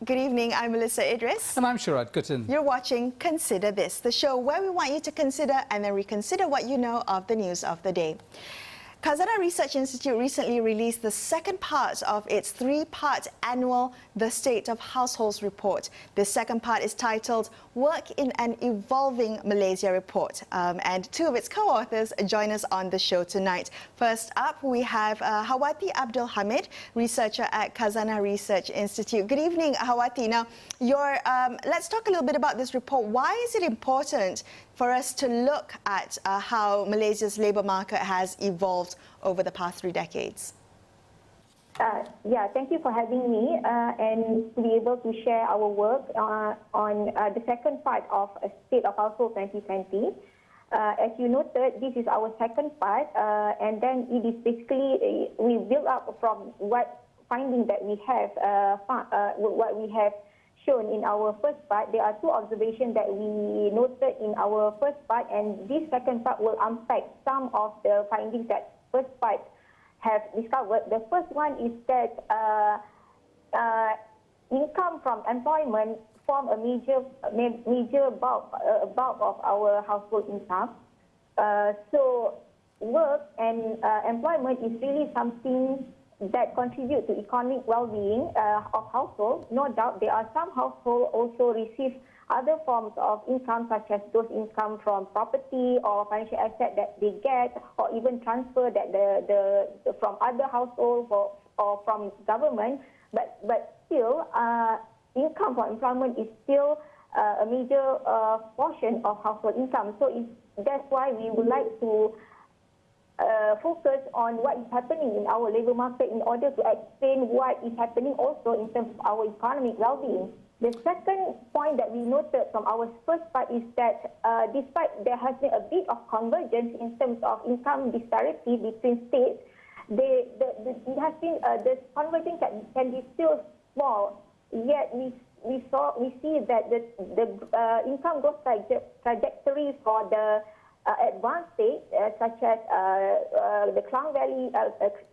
Good evening, I'm Melisa Idris. And I'm Sharaad Kuttan. You're watching Consider This, the show where we want you to consider and then reconsider what you know of the news of the day. Khazanah Research Institute recently released the second part of its three-part annual The State of Households report. The second part is titled Work in an Evolving Malaysia Report. And two of its co-authors join us on the show tonight. First up, we have Hawati Abdul Hamid, researcher at Khazanah Research Institute. Good evening, Hawati. Now, let's talk a little bit about this report. Why is it important for us to look at how Malaysia's labour market has evolved over the past 3 decades? Thank you for having me and to be able to share our work on the second part of State of Household 2020. As you noted, this is our second part, and then it is basically we build up from what finding that we have, what we have shown in our first part. There are two observations that we noted in our first part, and this second part will unpack some of the findings that first part have discovered. The first one is that income from employment form a major bulk of our household income. So work and employment is really something that contribute to economic well-being of households. No doubt there are some households also receive other forms of income, such as those income from property or financial asset that they get, or even transfer that from other households or from government. But still, income from employment is still a major portion of household income. So that's why we would like to focus on what is happening in our labour market in order to explain what is happening also in terms of our economic well-being. The second point that we noted from our first part is that despite there has been a bit of convergence in terms of income disparity between states, it has been the convergence can be still small. Yet we see that the income growth trajectory for the advanced states, such as the Klang Valley,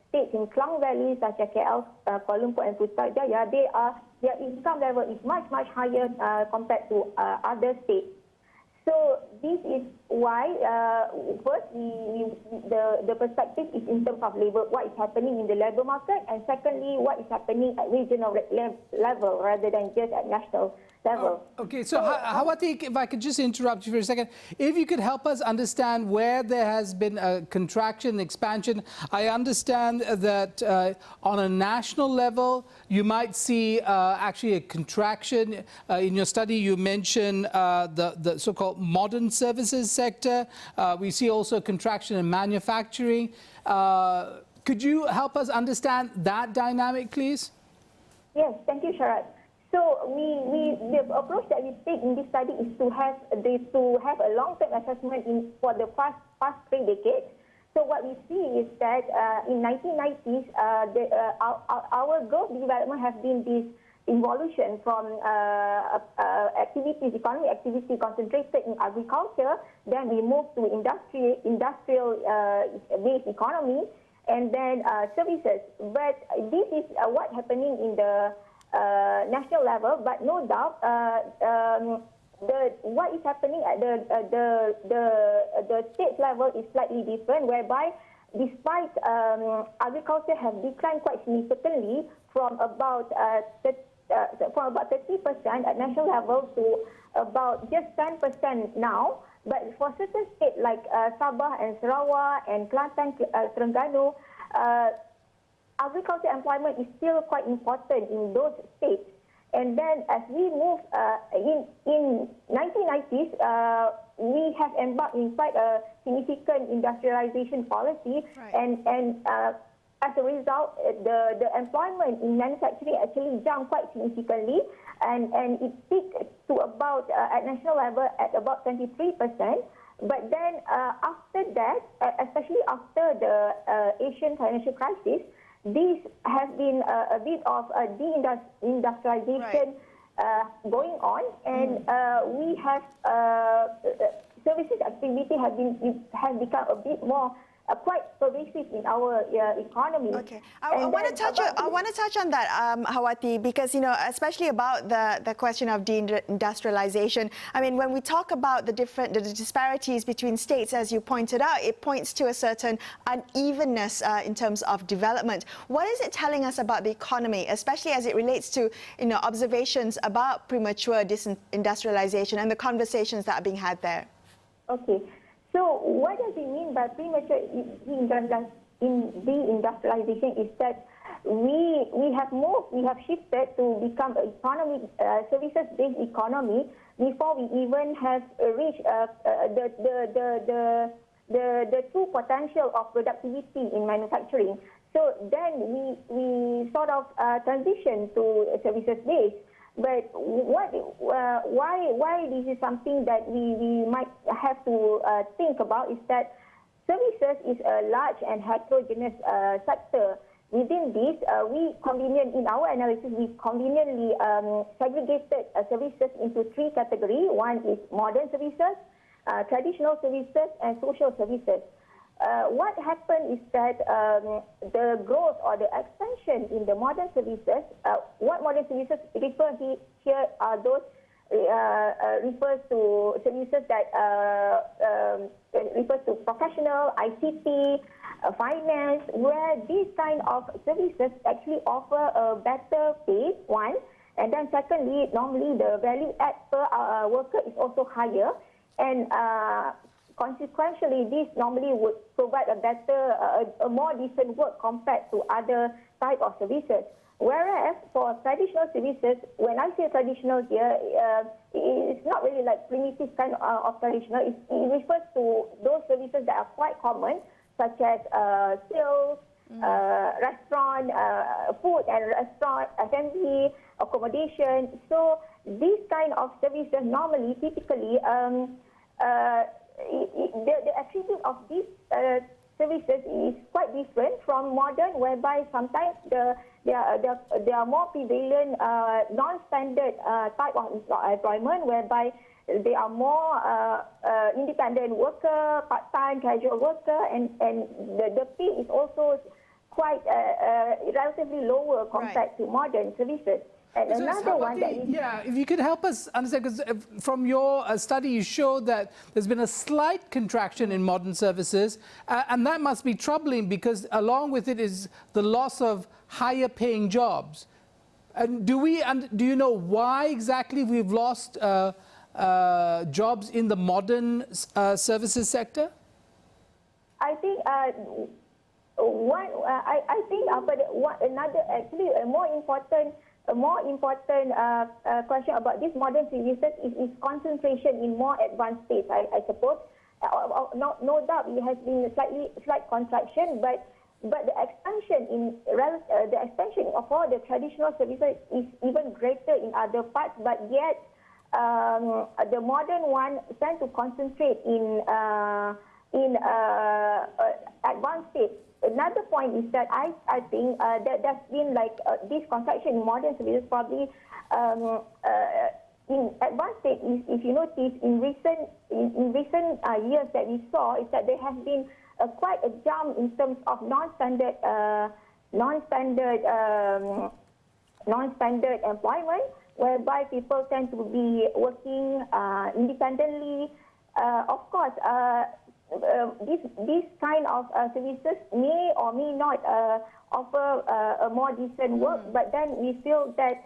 states in Klang Valley, such as KL, Kuala Lumpur and Putrajaya, their income level is much higher compared to other states. So this is why, first, the perspective is in terms of labour, what is happening in the labour market, and secondly, what is happening at regional level rather than just at national level. Okay, so Hawati, if I could just interrupt you for a second. If you could help us understand where there has been a contraction, expansion. I understand that on a national level, you might see actually a contraction. In your study, you mentioned the so-called modern services sector. We see also a contraction in manufacturing. Could you help us understand that dynamic, please? Yes, thank you, Sharaad. So the approach that we take in this study is to have a long-term assessment for the past 3 decades. So what we see is that in 1990s, our growth development has been this evolution from economic activity concentrated in agriculture. Then we moved to industrial-based economy, and then services. But this is what's happening in the national level, but no doubt what is happening at the state level is slightly different, whereby despite agriculture has declined quite significantly from about 30% at national level to about just 10% now. But for certain states like Sabah and Sarawak and Kelantan, Terengganu, agriculture employment is still quite important in those states. And then as we move in 1990s, we have embarked in quite a significant industrialization policy, right. and as a result, the employment in manufacturing actually jumped quite significantly, and it peaked to about at national level at about 23%. But then after that, especially after the Asian financial crisis, this has been a bit of a deindustrialization going on, and we have services activity has become a bit more quite pervasive in our economy. Okay, I want to touch on that, Hawati, because especially about the question of deindustrialization. I mean, when we talk about the disparities between states, as you pointed out, it points to a certain unevenness in terms of development. What is it telling us about the economy, especially as it relates to observations about premature disindustrialization and the conversations that are being had there? Okay. So what does it mean by premature deindustrialization is that we have shifted to become an services-based economy before we even have reached the true potential of productivity in manufacturing. So then we sort of transition to services-based. But why this is something that we might have to think about is that services is a large and heterogeneous sector. Within this, in our analysis, we conveniently segregated services into three categories. One is modern services, traditional services, and social services. What happened is that the growth or the expansion in the modern services, what modern services refer here are those refers to services that refers to professional, ICT, finance, where these kind of services actually offer a better pay, one, and then secondly, normally the value add per worker is also higher, and consequentially, this normally would provide a better, a more decent work compared to other type of services. Whereas for traditional services, when I say traditional here, it's not really like primitive kind of traditional. It refers to those services that are quite common, such as sales, restaurant, food and restaurant, assembly, accommodation. So these kind of services normally, typically, the attribute of these services is quite different from modern, whereby sometimes there are more prevalent non-standard type of employment, whereby they are more independent worker, part-time, casual worker, and the pay is also quite relatively lower compared to modern services. And so another one that is... Yeah, if you could help us understand, because from your study you showed that there's been a slight contraction in modern services, and that must be troubling because along with it is the loss of higher paying jobs. And do you know why exactly we've lost jobs in the modern services sector? I think another actually a more important question about this modern services is concentration in more advanced states, I suppose. No doubt it has been a slight contraction, but the expansion of all the traditional services is even greater in other parts, but yet the modern one tend to concentrate in advanced states. Another point is that I think that there's been like this contraction in modern services probably in advanced states. If you notice in recent years that we saw is that there has been quite a jump in terms of non-standard employment, whereby people tend to be working independently. Of course, this kind of services may or may not offer a more decent work, but then we feel that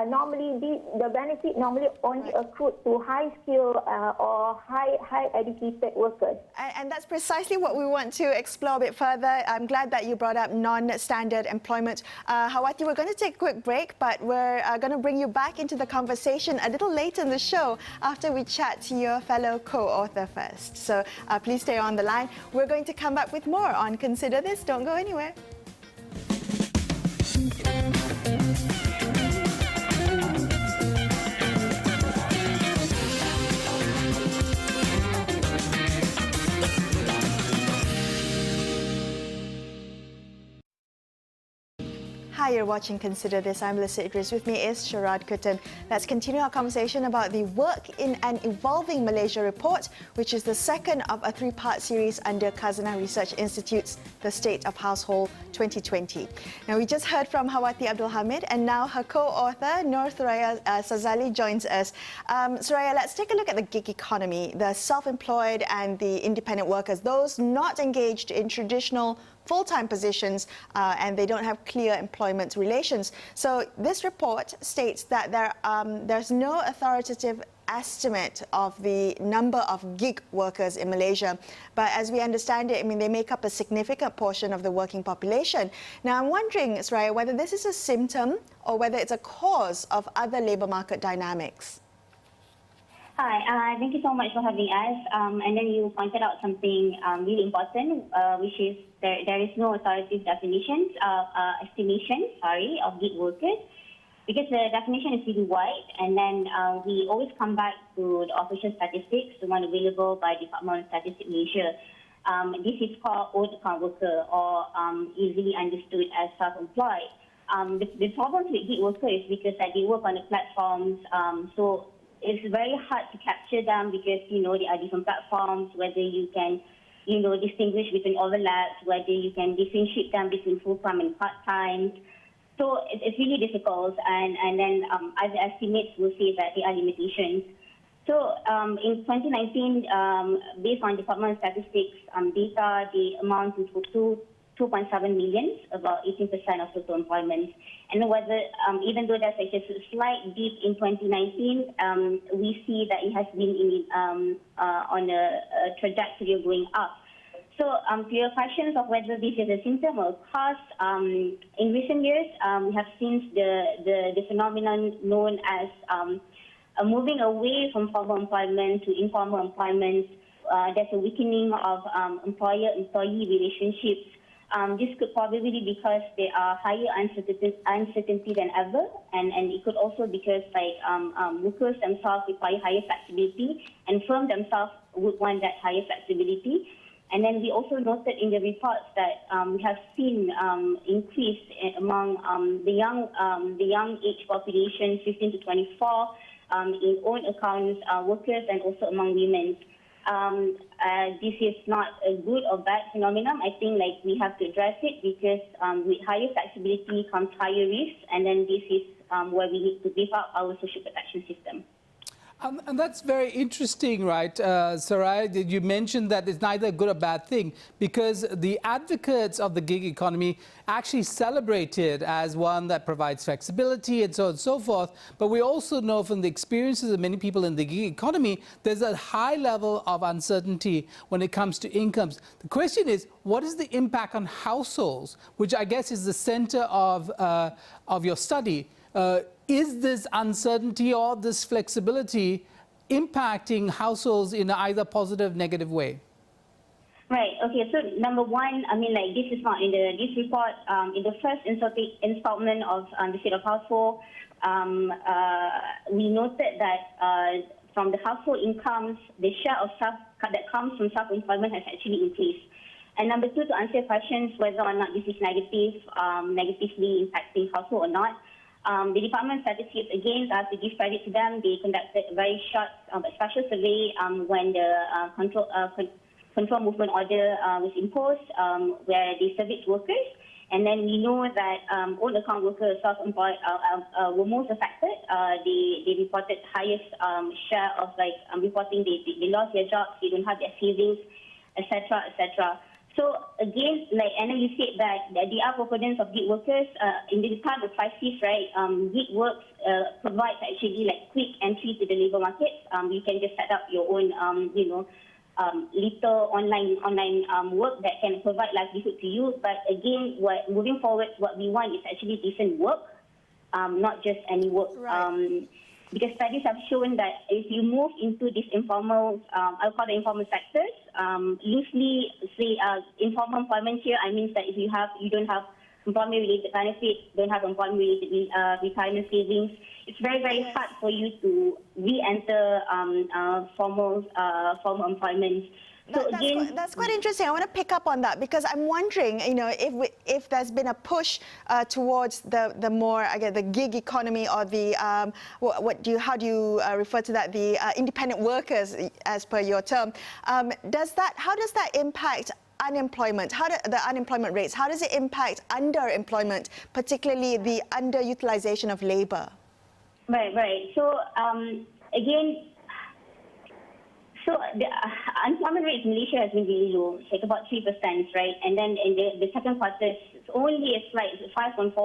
normally the benefit normally only accrued to high skilled or high educated workers. And that's precisely what we want to explore a bit further. I'm glad that you brought up non-standard employment. Hawati, we're going to take a quick break, but we're going to bring you back into the conversation a little later in the show after we chat to your fellow co-author first. So please stay on the line. We're going to come back with more on Consider This. Don't go anywhere. Hi, you're watching Consider This. I'm Melisa Idris. With me is Sharaad Kuttan. Let's continue our conversation about the Work in an Evolving Malaysia report, which is the second of a three-part series under Khazanah Research Institute's The State of Household 2020. Now, we just heard from Hawati Abdul Hamid, and now her co-author, Thuraya Sazali, joins us. Thuraya, let's take a look at the gig economy, the self-employed and the independent workers, those not engaged in traditional full-time positions and they don't have clear employment relations. So this report states that there's no authoritative estimate of the number of gig workers in Malaysia. But as we understand it, I mean, they make up a significant portion of the working population. Now, I'm wondering, Thuraya, whether this is a symptom or whether it's a cause of other labour market dynamics. Hi, thank you so much for having us. And then you pointed out something really important, which is there is no authoritative estimation of gig workers, because the definition is really wide. And then we always come back to the official statistics, the one available by Department of Statistics Malaysia. This is called old account worker, or easily understood as self-employed. The problem with gig worker is because they work on the platforms, so it's very hard to capture them because, there are different platforms, whether you can, distinguish between overlaps, whether you can differentiate them between full-time and part-time. So it's really difficult, and then other estimates will say that there are limitations. So in 2019, based on Department of Statistics data, the amount is 2.7 million, about 18% of total employment. And whether, even though there's a slight dip in 2019, we see that it has been on a trajectory of going up. So to your questions of whether this is a symptom or cause, in recent years, we have seen the phenomenon known as moving away from formal employment to informal employment. There's a weakening of employer-employee relationships. This could probably be because there are higher uncertainty than ever, and it could also because workers themselves require higher flexibility, and firms themselves would want that higher flexibility. And then we also noted in the reports that we have seen increase among the young age population, 15 to 24, in own accounts workers, and also among women. This is not a good or bad phenomenon. I think we have to address it because with higher flexibility comes higher risk, and then this is where we need to beef up our social protection system. And that's very interesting, right, Thuraya? Did you mention that it's neither a good or bad thing, because the advocates of the gig economy actually celebrate it as one that provides flexibility and so on and so forth. But we also know from the experiences of many people in the gig economy, there's a high level of uncertainty when it comes to incomes. The question is, what is the impact on households, which I guess is the center of your study? Is this uncertainty or this flexibility impacting households in either positive or negative way? Right. Okay. So number one, this is not in this report. In the first installment of the State of Household, we noted that from the household incomes, the share of that comes from self-employment has actually increased. And number two, to answer your questions whether or not this is negatively impacting household or not. The Department of Statistics, again, to give credit to them, they conducted a very short special survey when the control movement order was imposed, where they surveyed workers. And then we know that own account workers, self-employed, were most affected. They reported highest share of reporting they lost their jobs, they don't have their savings, etc., etc. So again, and then you said that there are proponents of gig workers in the part of 5 Cs, right? Gig works provides actually quick entry to the labour market. You can just set up your own, little online work that can provide livelihood to you. But again, moving forward, what we want is actually decent work, not just any work. Right. Because studies have shown that if you move into these informal, I'll call the informal sectors, loosely say informal employment here, I mean that if you don't have employment-related benefits, don't have employment-related retirement savings, it's very, very hard for you to re-enter formal employment. That's quite interesting. I want to pick up on that because I'm wondering, if there's been a push towards the more, again, the gig economy or the how do you refer to that? The independent workers, as per your term. How does that impact unemployment? The unemployment rates? How does it impact underemployment, particularly the underutilization of labour? Right. So again. So the unemployment rate in Malaysia has been really low, it's like about 3%, right? And then in the second quarter, it's only a slight 5.4%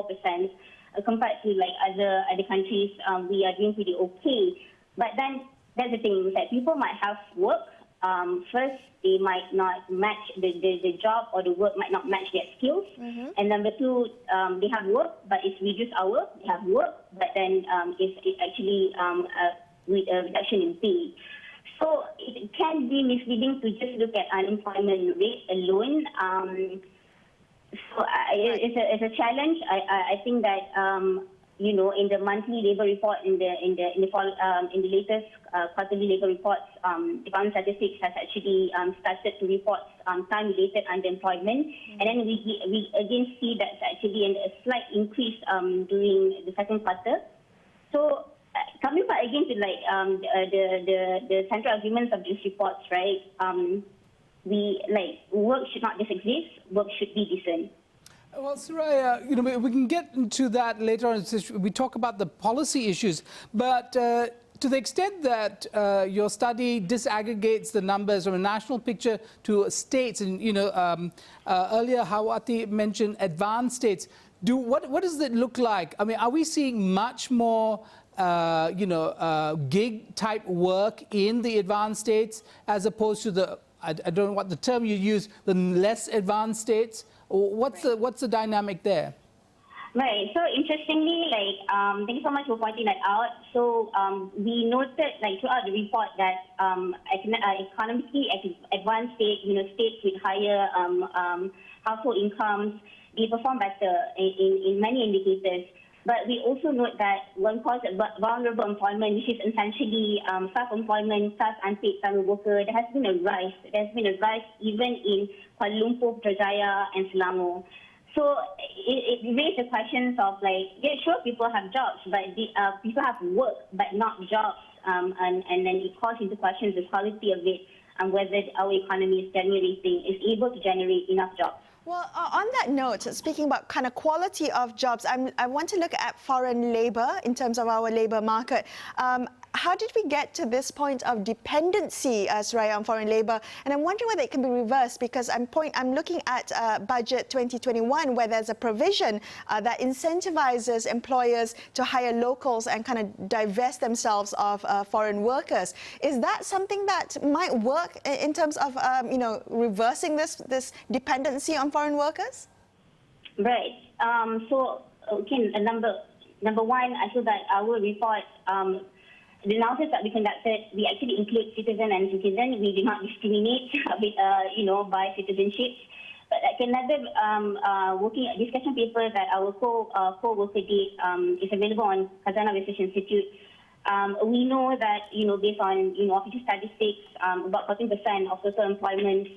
compared to like other countries. We are doing pretty okay. But then that's the thing, is that people might have work. First, they might not match the job, or the work might not match their skills. Mm-hmm. And number two, they have work, but it's reduced hour. They have work, but then it's actually a reduction in pay. So it can be misleading to just look at unemployment rate alone. It's a challenge. I think that in the monthly labor report, in the latest quarterly labor reports, Department of Statistics has actually started to report time-related underemployment, and then we again see that actually a slight increase during the second quarter. So. Coming back again to the central arguments of these reports, right? Work should not just exist. Work should be decent. Well, Thuraya, we can get into that later on. We talk about the policy issues, but to the extent that your study disaggregates the numbers from a national picture to states, and earlier Hawati mentioned advanced states. What does it look like? I mean, are we seeing much more? Gig type work in the advanced states as opposed to I don't know what the term you use, the less advanced states? What's the dynamic there? Right. So interestingly, thank you so much for pointing that out. So we noted, throughout the report, that economically advanced states, states with higher household incomes, they perform better in many indicators. But we also note that one cause of vulnerable employment, which is essentially self-employment, self-unpaid summer worker, there has been a rise. There's been a rise even in Kuala Lumpur, Thuraya, and Selangor. So it raised the questions of sure, people have jobs, but people have work, but not jobs. And then it calls into question the quality of it and whether our economy is able to generate enough jobs. Well, on that note, speaking about kind of quality of jobs, I want to look at foreign labour in terms of our labour market. How did we get to this point of dependency, Thuraya, on foreign labour? And I'm wondering whether it can be reversed, because I'm looking at Budget 2021, where there's a provision that incentivizes employers to hire locals and kind of divest themselves of foreign workers. Is that something that might work in terms of reversing this dependency on foreign workers? Right. Number one, I feel that our report. The analysis that we conducted, we actually include citizen and citizen. We do not discriminate by citizenship. But another discussion paper that our co-worker did is available on Khazanah Research Institute. We know that, based on, official statistics, about 14% of total employment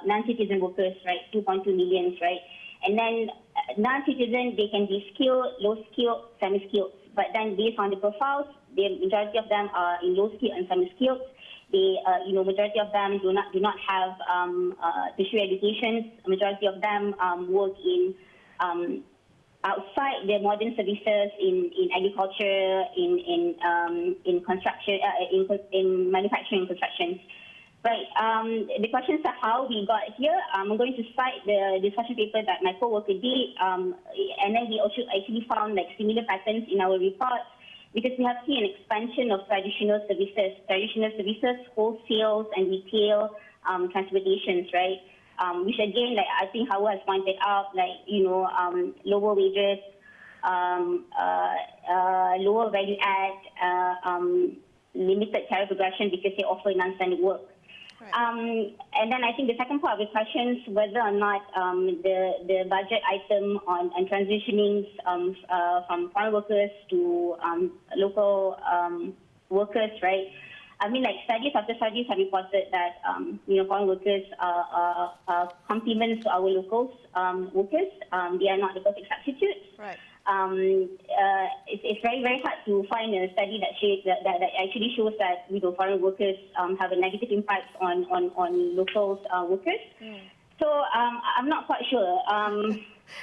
non-citizen workers, right, 2.2 million, right? And then non-citizen, they can be skilled, low-skilled, semi-skilled. But then based on the profiles, the majority of them are in low-skilled and semi-skilled. The majority of them do not have tertiary educations. Majority of them work in outside the modern services in agriculture, in construction, in manufacturing and construction. Right. The questions are how we got here. I'm going to cite the discussion paper that my co-worker did, and then we also actually found similar patterns in our report, because we have seen an expansion of traditional services, wholesale and retail, transportations, right? Which again, I think Hawa has pointed out, lower wages, lower value add, limited career progression because they offer non-standard work. Right. And then I think the second part of the question is whether or not the budget item on transitioning from foreign workers to local workers, right? I mean, like studies after studies have reported that, foreign workers are complements to our locals workers. They are not the perfect substitutes. Right. It's very, very hard to find a study that actually shows that foreign workers have a negative impact on locals workers. So I'm not quite sure.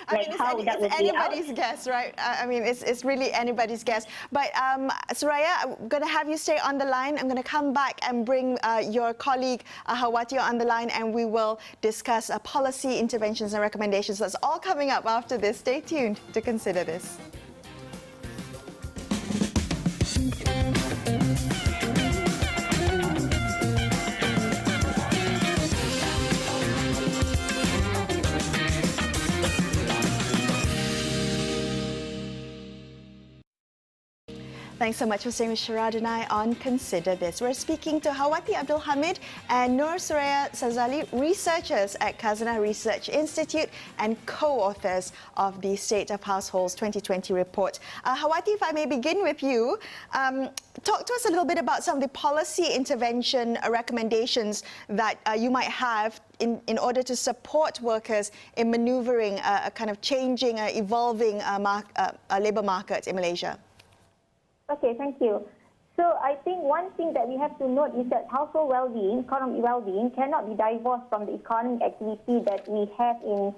How that would it's play out. anybody's guess, right? I mean, it's really anybody's guess. But Thuraya, I'm going to have you stay on the line. I'm going to come back and bring your colleague Hawati on the line, and we will discuss policy interventions and recommendations. That's all coming up after this. Stay tuned to consider this. Thanks so much for staying with Sharaad and I on Consider This. We're speaking to Hawati Abdul Hamid and Thuraya Sazali, researchers at Khazanah Research Institute and co-authors of the State of Households 2020 report. Hawati, if I may begin with you, talk to us a little bit about some of the policy intervention recommendations that you might have in order to support workers in manoeuvring a kind of changing, evolving labour market in Malaysia. Okay, thank you. So I think one thing that we have to note is that household well-being, economic well-being, cannot be divorced from the economic activity that we have in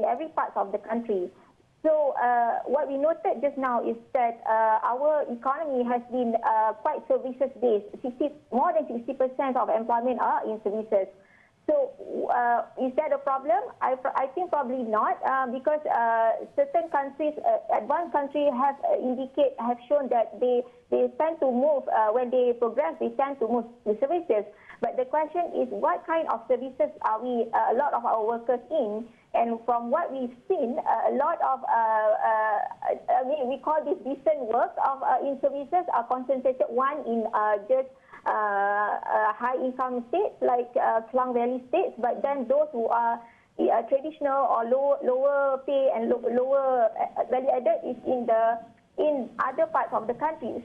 every part of the country. So what we noted just now is that our economy has been quite services-based. More than 60% of employment are in services. So is that a problem? I think probably not, because certain countries, advanced countries have shown that they tend to move, when they progress, they tend to move to services. But the question is, what kind of services are we, a lot of our workers in? And from what we've seen, a lot of, we call this decent work in services are concentrated, one in just high-income states like Klang Valley states, but then those who are traditional or lower pay and lower value added is in other parts of the country.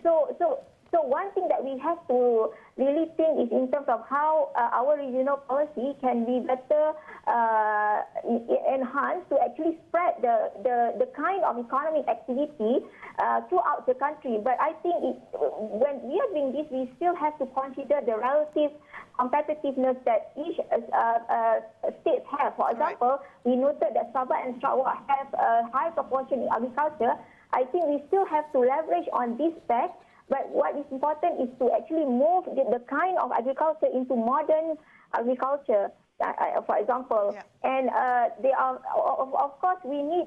So one thing that we have to really think is in terms of how our regional policy can be better enhanced to actually spread the kind of economic activity throughout the country. But I think when we are doing this, we still have to consider the relative competitiveness that each states have. For example, we noted that Sabah and Sarawak have a high proportion in agriculture. I think we still have to leverage on this fact. But what is important is to actually move the kind of agriculture into modern agriculture, for example. Yeah. And there are, of course, we need,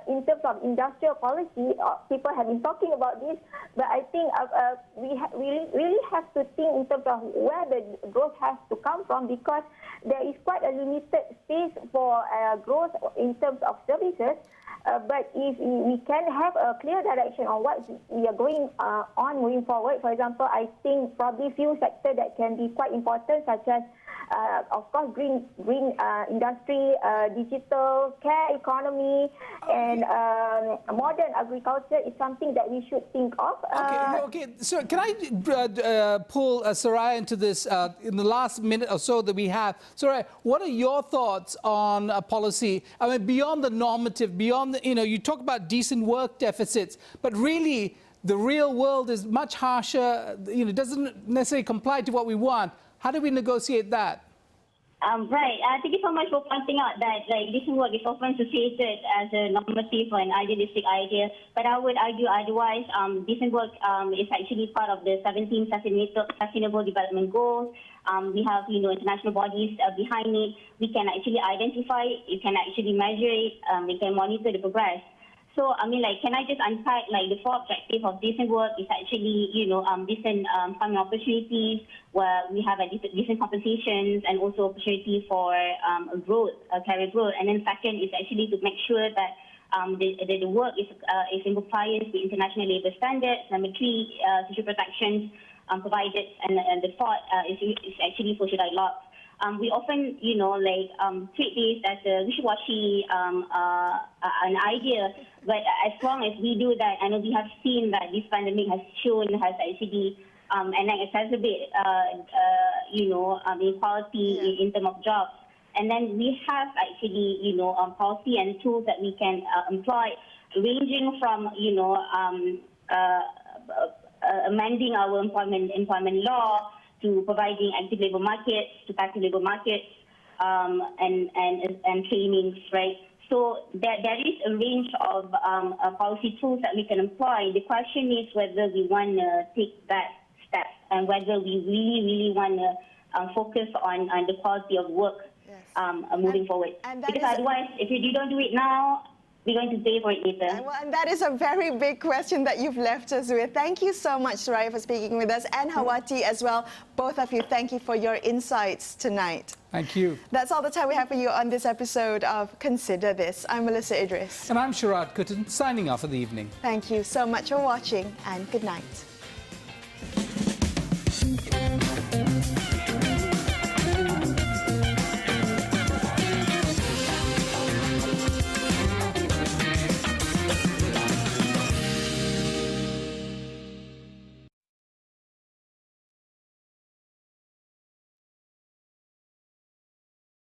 in terms of industrial policy, people have been talking about this, but I think we really have to think in terms of where the growth has to come from, because there is quite a limited space for growth in terms of services. But if we can have a clear direction on what we are going on moving forward, for example, I think probably few sectors that can be quite important, such as, of course, green industry, digital, care economy, and modern agriculture is something that we should think of. Okay. So can I pull Thuraya into this in the last minute or so that we have? Thuraya, what are your thoughts on policy? I mean, beyond the normative, beyond you talk about decent work deficits, but really the real world is much harsher. Doesn't necessarily comply to what we want. How do we negotiate that? Right. Thank you so much for pointing out that decent work is often associated as a normative or an idealistic idea. But I would argue otherwise. Decent work is actually part of the 17 Sustainable Development Goals. We have, international bodies behind it. We can actually identify it. You can actually measure it. We can monitor the progress. So, can I just unpack, the four objectives of decent work is actually, decent farming opportunities, where we have decent compensations and also opportunity for career growth. And then second is actually to make sure that the work is in compliance with international labour standards. Number three, social protections provided. And the fourth is actually social dialogue. We often, treat this as a wishy-washy an idea, but as long as we do that, I know we have seen that this pandemic has actually and then exacerbate, inequality in terms of jobs. And then we have actually, policy and tools that we can employ, ranging from, amending our employment law to providing active labor markets, to passive labor markets, and trainings, right? So there is a range of policy tools that we can employ. The question is whether we want to take that step and whether we really want to focus on the quality of work moving forward. Because otherwise, if you don't do it now, we're going to pay for it later. Well, and that is a very big question that you've left us with. Thank you so much, Thuraya, for speaking with us, and Hawati as well. Both of you, thank you for your insights tonight. Thank you. That's all the time we have for you on this episode of Consider This. I'm Melisa Idris. And I'm Sharaad Kuttan, signing off for the evening. Thank you so much for watching, and good night.